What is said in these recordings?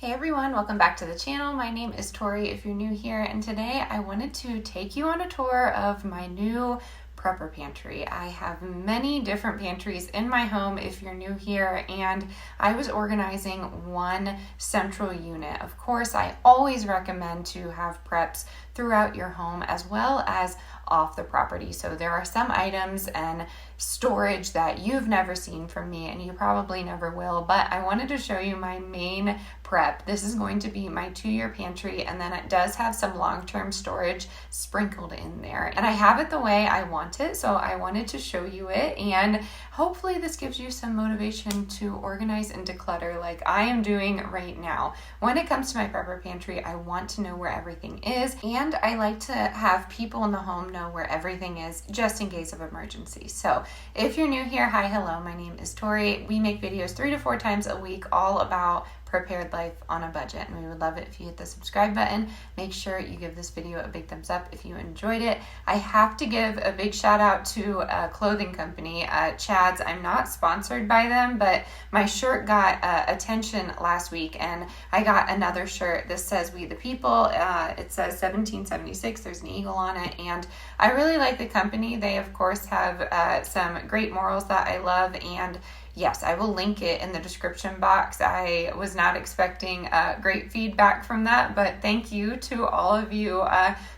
Hey everyone, welcome back to the channel. My name is Tori if you're new here, and today I wanted to take you on a tour of my new prepper pantry. I have many different pantries in my home if you're new here, and I was organizing one central unit. Of course, I always recommend to have preps throughout your home as well as off the property. So there are some items and storage that you've never seen from me, and you probably never will, but I wanted to show you my main prep. This is going to be my 2-year pantry, and then it does have some long-term storage sprinkled in there, and I have it the way I want it, so I wanted to show you it, and hopefully this gives you some motivation to organize and declutter like I am doing right now. When it comes to my prepper pantry, I want to know where everything is, and I like to have people in the home know where everything is just in case of emergency. So if you're new here, hi, hello, my name is Tori. We make videos 3 to 4 times a week all about prepared life on a budget, and we would love it if you hit the subscribe button. Make sure you give this video a big thumbs up if you enjoyed it. I have to give a big shout out to a clothing company, Chad's. I'm not sponsored by them, but my shirt got attention last week, and I got another shirt. This says "We the People." It says 1776. There's an eagle on it, and I really like the company. They of course have some great morals that I love, and yes, I will link it in the description box. I was not expecting great feedback from that, but thank you to all of you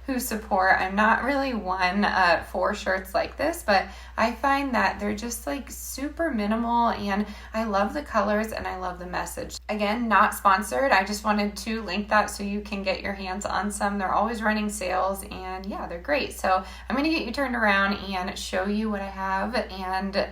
who support. I'm not really one for shirts like this, but I find that they're just like super minimal, and I love the colors and I love the message. Again, not sponsored. I just wanted to link that so you can get your hands on some. They're always running sales, and yeah, they're great. So I'm going to get you turned around and show you what I have, and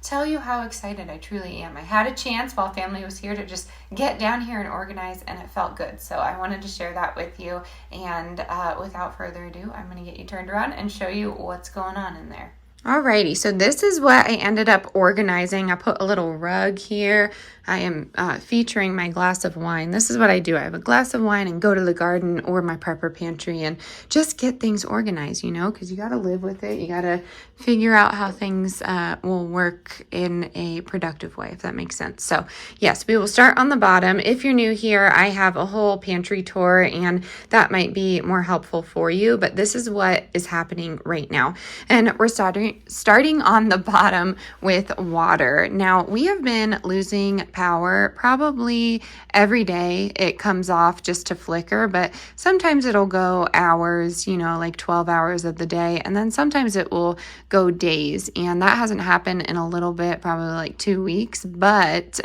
tell you how excited I truly am. I had a chance while family was here to just get down here and organize, and it felt good. So I wanted to share that with you, and without further ado, I'm going to get you turned around and show you what's going on in there. Alrighty, so this is what I ended up organizing. I put a little rug here. I am featuring my glass of wine. This is what I do. I have a glass of wine and go to the garden or my prepper pantry and just get things organized, you know, because you got to live with it. You got to figure out how things will work in a productive way, if that makes sense. So yes, we will start on the bottom. If you're new here, I have a whole pantry tour, and that might be more helpful for you, but this is what is happening right now. And we're starting on the bottom with water. Now, we have been losing power probably every day. It comes off just to flicker, but sometimes it'll go hours, you know, like 12 hours of the day, and then sometimes it will go days, and that hasn't happened in a little bit, probably like 2 weeks, but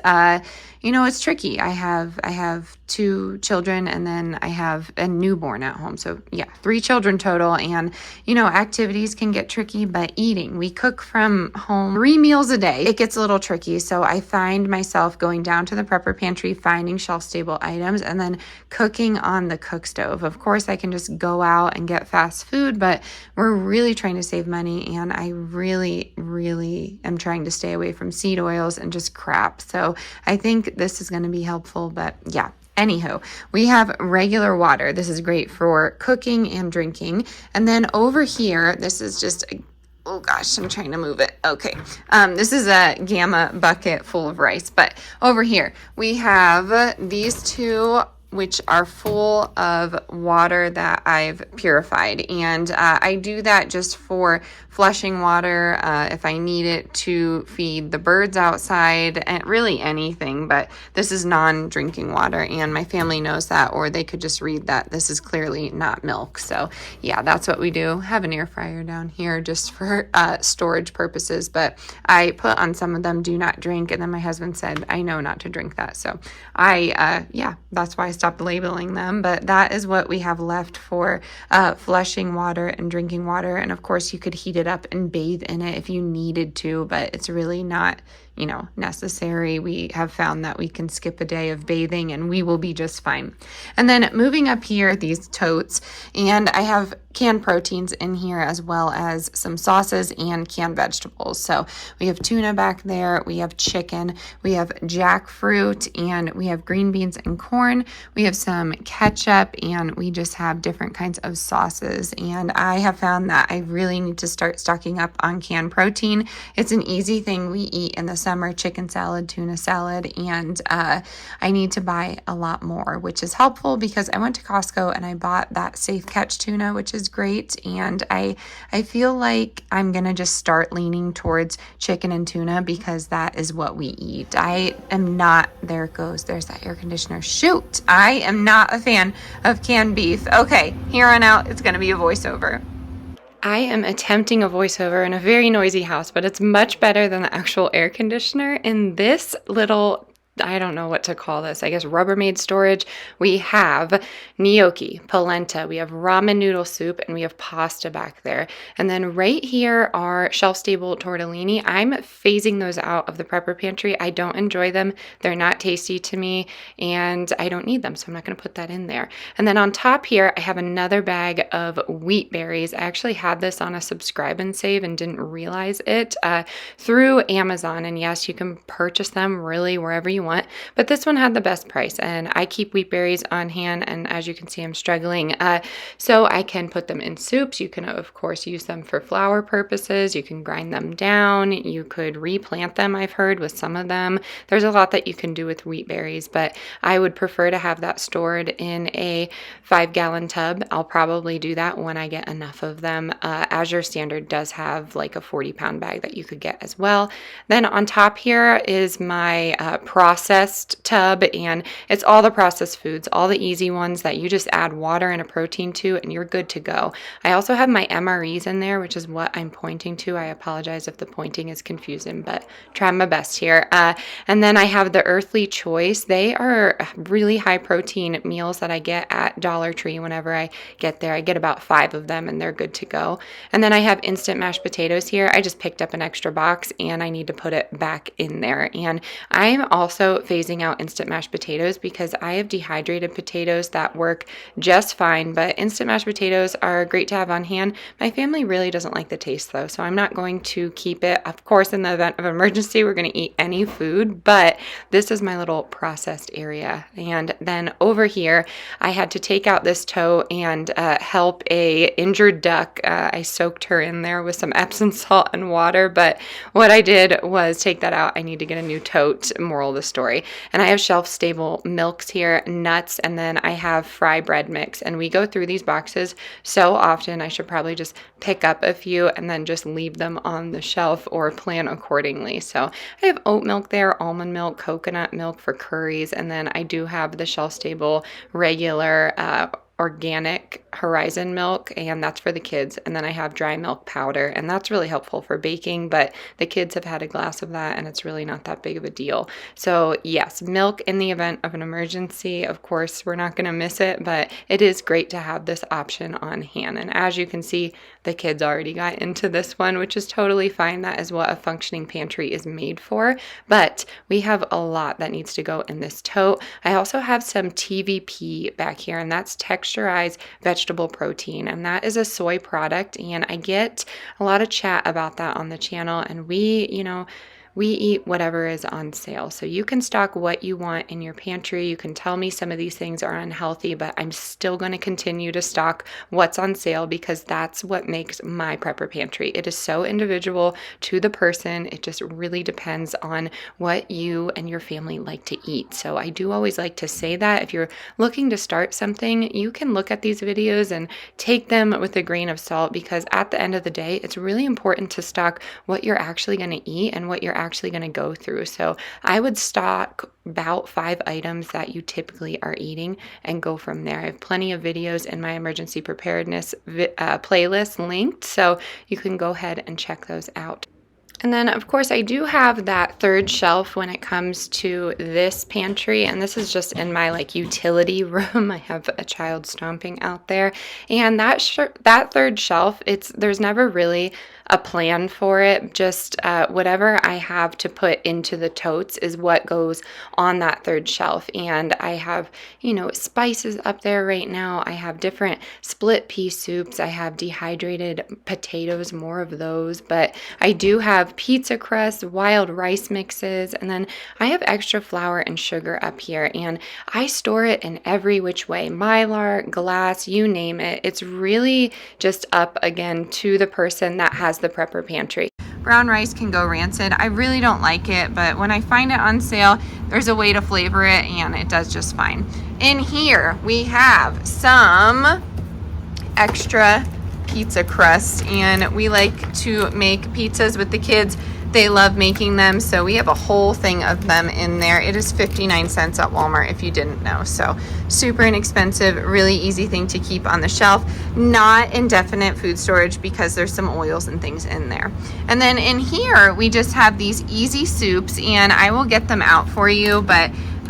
you know, it's tricky. I have 2 children, and then I have a newborn at home. So yeah, 3 children total. And you know, activities can get tricky, but eating, we cook from home 3 meals a day. It gets a little tricky. So I find myself going down to the prepper pantry, finding shelf stable items, and then cooking on the cook stove. Of course, I can just go out and get fast food, but we're really trying to save money, and I really am trying to stay away from seed oils and just crap. So I think this is going to be helpful, but yeah. Anywho, we have regular water. This is great for cooking and drinking. And then over here, this is just oh gosh, I'm trying to move it. Okay. This is a Gamma bucket full of rice, but over here we have these 2 which are full of water that I've purified. And I do that just for flushing water, if I need it to feed the birds outside, and really anything, but this is non-drinking water, and my family knows that, or they could just read that this is clearly not milk. So yeah, that's what we do. Have an air fryer down here just for storage purposes, but I put on some of them do not drink, and then my husband said I know not to drink that, so yeah, that's why I stopped labeling them. But that is what we have left for flushing water and drinking water, and of course you could heat it up and bathe in it if you needed to, but it's really not, you know, necessary. We have found that we can skip a day of bathing and we will be just fine. And then moving up here, these totes, and I have canned proteins in here as well as some sauces and canned vegetables. So we have tuna back there, we have chicken, we have jackfruit, and we have green beans and corn. We have some ketchup, and we just have different kinds of sauces. And I have found that I really need to start stocking up on canned protein. It's an easy thing we eat in the summer chicken salad, tuna salad, and I need to buy a lot more, which is helpful because I went to Costco and I bought that Safe Catch tuna, which is great, and I feel like I'm going to just start leaning towards chicken and tuna because that is what we eat. I am not, there it goes, there's that air conditioner. Shoot, I am not a fan of canned beef. Okay, here on out, it's going to be a voiceover. I am attempting a voiceover in a very noisy house, but it's much better than the actual air conditioner. In this little, I don't know what to call this, I guess Rubbermaid storage, we have gnocchi, polenta, we have ramen noodle soup, and we have pasta back there. And then right here are shelf-stable tortellini. I'm phasing those out of the prepper pantry. I don't enjoy them. They're not tasty to me, and I don't need them, so I'm not going to put that in there. And then on top here, I have another bag of wheat berries. I actually had this on a subscribe and save and didn't realize it through Amazon. And yes, you can purchase them really wherever you want, but this one had the best price, and I keep wheat berries on hand, and as you can see, I'm struggling. So I can put them in soups. You can, of course, use them for flour purposes. You can grind them down. You could replant them, I've heard, with some of them. There's a lot that you can do with wheat berries, but I would prefer to have that stored in a 5-gallon tub. I'll probably do that when I get enough of them. Azure Standard does have like a 40-pound bag that you could get as well. Then on top here is my processed tub, and it's all the processed foods, all the easy ones that you just add water and a protein to and you're good to go. I also have my MREs in there, which is what I'm pointing to. I apologize if the pointing is confusing, but try my best here. And then I have the Earthly Choice. They are really high protein meals that I get at Dollar Tree whenever I get there. I get about 5 of them and they're good to go. And then I have instant mashed potatoes here. I just picked up an extra box and I need to put it back in there. And I'm also phasing out instant mashed potatoes because I have dehydrated potatoes that work just fine, but instant mashed potatoes are great to have on hand. My family really doesn't like the taste though, so I'm not going to keep it. Of course, in the event of emergency, we're going to eat any food, but this is my little processed area. And then over here, I had to take out this toe and help a injured duck. I soaked her in there with some Epsom salt and water, but what I did was take that out. I need to get a new tote, moral of the story. And I have shelf-stable milks here, nuts, and then I have fry bread mix. And we go through these boxes so often, I should probably just pick up a few and then just leave them on the shelf or plan accordingly. So I have oat milk there, almond milk, coconut milk for curries, and then I do have the shelf-stable regular organic Horizon milk, and that's for the kids. And then I have dry milk powder, and that's really helpful for baking, but the kids have had a glass of that and it's really not that big of a deal. So yes, milk in the event of an emergency. Of course, we're not going to miss it, but it is great to have this option on hand. And as you can see, the kids already got into this one, which is totally fine. That is what a functioning pantry is made for, but we have a lot that needs to go in this tote. I also have some TVP back here, and that's texturized vegetable protein, and that is a soy product, and I get a lot of chat about that on the channel, and we eat whatever is on sale. So you can stock what you want in your pantry. You can tell me some of these things are unhealthy, but I'm still going to continue to stock what's on sale because that's what makes my prepper pantry. It is so individual to the person. It just really depends on what you and your family like to eat. So I do always like to say that if you're looking to start something, you can look at these videos and take them with a grain of salt, because at the end of the day, it's really important to stock what you're actually going to eat and what you're actually going to go through. So I would stock about 5 items that you typically are eating and go from there. I have plenty of videos in my emergency preparedness playlist linked, so you can go ahead and check those out. And then, of course, I do have that third shelf when it comes to this pantry, and this is just in my utility room. I have a child stomping out there, and that third shelf, there's never really a plan for it. Just whatever I have to put into the totes is what goes on that third shelf. And I have, spices up there right now. I have different split pea soups. I have dehydrated potatoes, more of those. But I do have pizza crust, wild rice mixes, and then I have extra flour and sugar up here. And I store it in every which way, Mylar, glass, you name it. It's really just up again to the person that has the prepper pantry. Brown rice can go rancid. I really don't like it, but when I find it on sale, there's a way to flavor it and it does just fine. In here, we have some extra pizza crust, and we like to make pizzas with the kids. They love making them, so we have a whole thing of them in there. It is 59 cents at Walmart if you didn't know. So super inexpensive, really easy thing to keep on the shelf. Not indefinite food storage because there's some oils and things in there. And then in here we just have these easy soups, and I will get them out for you,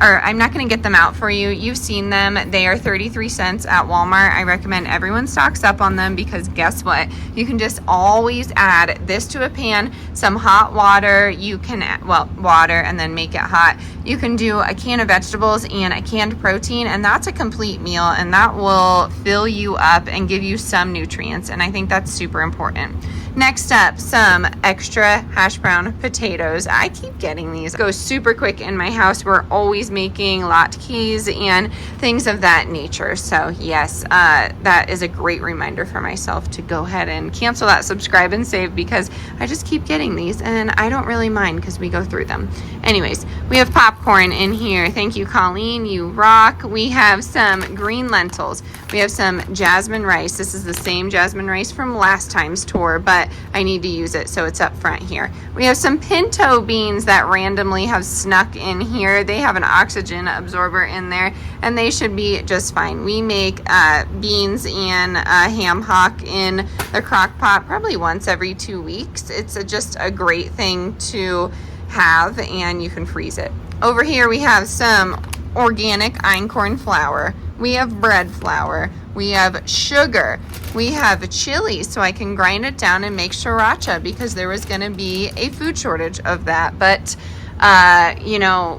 or I'm not going to get them out for you. You've seen them. They are 33 cents at Walmart. I recommend everyone stocks up on them because guess what? You can just always add this to a pan, some hot water. You can, water and then make it hot. You can do a can of vegetables and a canned protein, and that's a complete meal, and that will fill you up and give you some nutrients, and I think that's super important. Next up, some extra hash brown potatoes. I keep getting these. It goes super quick in my house. We're always making latkes and things of that nature. So yes, that is a great reminder for myself to go ahead and cancel that subscribe and save because I just keep getting these and I don't really mind because we go through them. Anyways, we have popcorn in here. Thank you, Colleen. You rock. We have some green lentils. We have some jasmine rice. This is the same jasmine rice from last time's tour, but I need to use it, so it's up front here. We have some pinto beans that randomly have snuck in here. They have an oxygen absorber in there, and they should be just fine. We make beans and ham hock in the crock pot probably once every 2 weeks. It's just a great thing to have, and you can freeze it. Over here we have some organic einkorn flour. We have bread flour. We have sugar. We have chili, so I can grind it down and make sriracha because there was going to be a food shortage of that. But,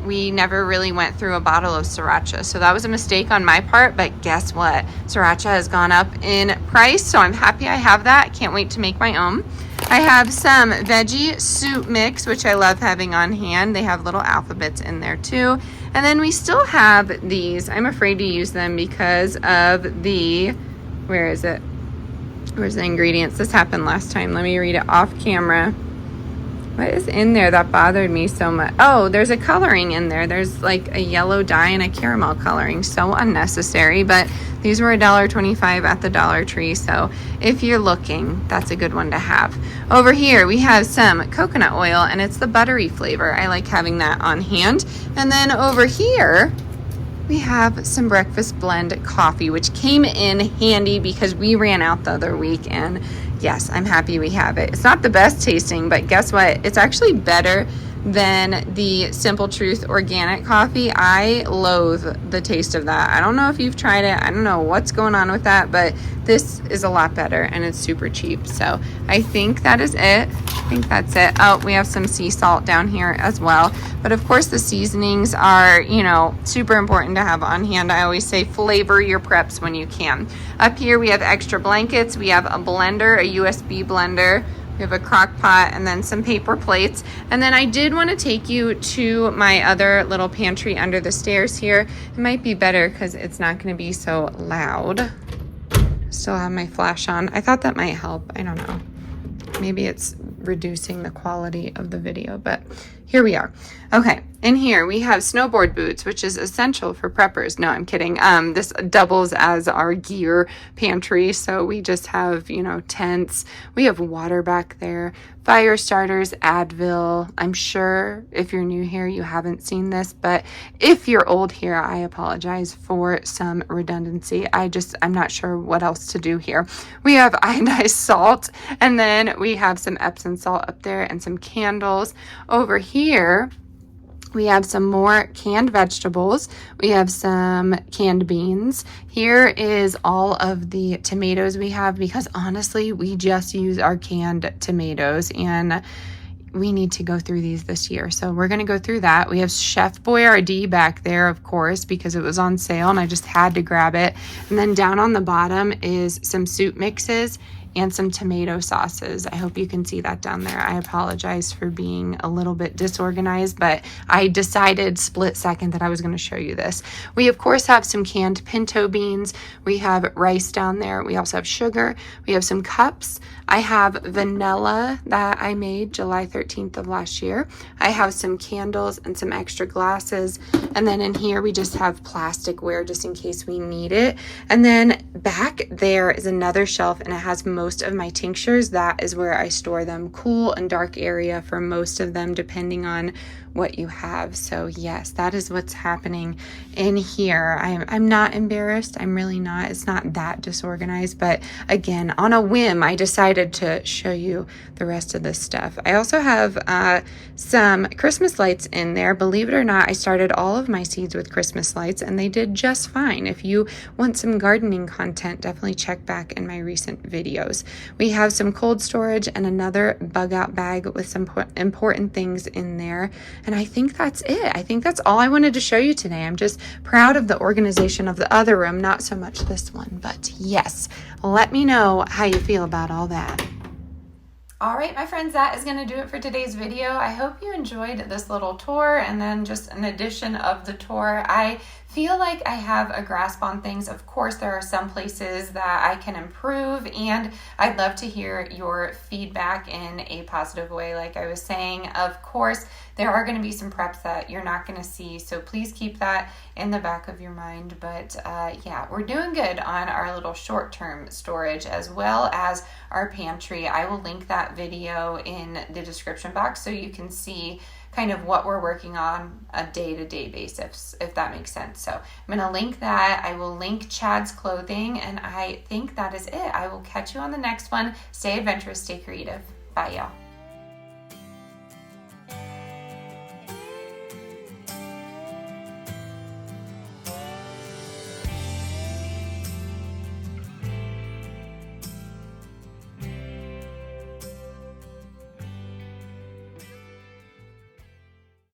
we never really went through a bottle of sriracha. So that was a mistake on my part. But guess what? Sriracha has gone up in price, so I'm happy I have that. Can't wait to make my own. I have some veggie soup mix, which I love having on hand. They have little alphabets in there too. And then we still have these. I'm afraid to use them because of the, where is it? Where's the ingredients? This happened last time. Let me read it off camera. What is in there that bothered me so much? Oh, there's a coloring in there. There's like a yellow dye and a caramel coloring. So unnecessary, but these were $1.25 at the Dollar Tree. So if you're looking, that's a good one to have. Over here, we have some coconut oil, and it's the buttery flavor. I like having that on hand. And then over here, we have some breakfast blend coffee, which came in handy because we ran out the other week, and yes, I'm happy we have it. It's not the best tasting, but guess what? It's actually better than the Simple Truth organic coffee. I loathe the taste of that. I don't know if you've tried it. I don't know what's going on with that, but this is a lot better and it's super cheap. So I think that is it. I think that's it. Oh, we have some sea salt down here as well. But of course the seasonings are, super important to have on hand. I always say flavor your preps when you can. Up here we have extra blankets. We have a blender, a USB blender. We have a crock pot and then some paper plates. And then I did want to take you to my other little pantry under the stairs here. It might be better because it's not going to be so loud. Still have my flash on. I thought that might help. I don't know. Maybe it's reducing the quality of the video, but here we are. Okay, in here we have snowboard boots, which is essential for preppers. No, I'm kidding. This doubles as our gear pantry. So we just have, tents. We have water back there, fire starters, Advil. I'm sure if you're new here, you haven't seen this, but if you're old here, I apologize for some redundancy. I'm not sure what else to do here. We have iodized salt, and then we have some Epsom salt up there and some candles. Over here, we have some more canned vegetables. We have some canned beans. Here is all of the tomatoes we have because honestly, we just use our canned tomatoes and we need to go through these this year. So we're going to go through that. We have Chef Boyardee back there, of course, because it was on sale and I just had to grab it. And then down on the bottom is some soup mixes and some tomato sauces. I hope you can see that down there. I apologize for being a little bit disorganized, but I decided split second that I was going to show you this. We of course have some canned pinto beans. We have rice down there. We also have sugar. We have some cups. I have vanilla that I made July 13th of last year. I have some candles and some extra glasses. And then in here, we just have plasticware just in case we need it. And then back there is another shelf, and it has most of my tinctures. That is where I store them. Cool and dark area for most of them, depending on what you have. So yes, that is what's happening in here. I'm not embarrassed. I'm really not. It's not that disorganized, but again, on a whim, I decided to show you the rest of this stuff. I also have some Christmas lights in there. Believe it or not, I started all of my seeds with Christmas lights and they did just fine. If you want some gardening content, definitely check back in my recent videos. We have some cold storage and another bug out bag with some important things in there. And I think that's it. I think that's all I wanted to show you today. I'm just proud of the organization of the other room, not so much this one. But yes, let me know how you feel about all that. All right, my friends, that is going to do it for today's video. I hope you enjoyed this little tour and then just an edition of the tour. I feel like I have a grasp on things. Of course, there are some places that I can improve, and I'd love to hear your feedback in a positive way. Like I was saying, of course, there are going to be some preps that you're not going to see, so please keep that in the back of your mind. But yeah, we're doing good on our little short-term storage as well as our pantry. I will link that video in the description box so you can see kind of what we're working on a day-to-day basis, if that makes sense. So I'm going to link that. I will link Chad's clothing, and I think that is it. I will catch you on the next one. Stay adventurous, stay creative. Bye, y'all.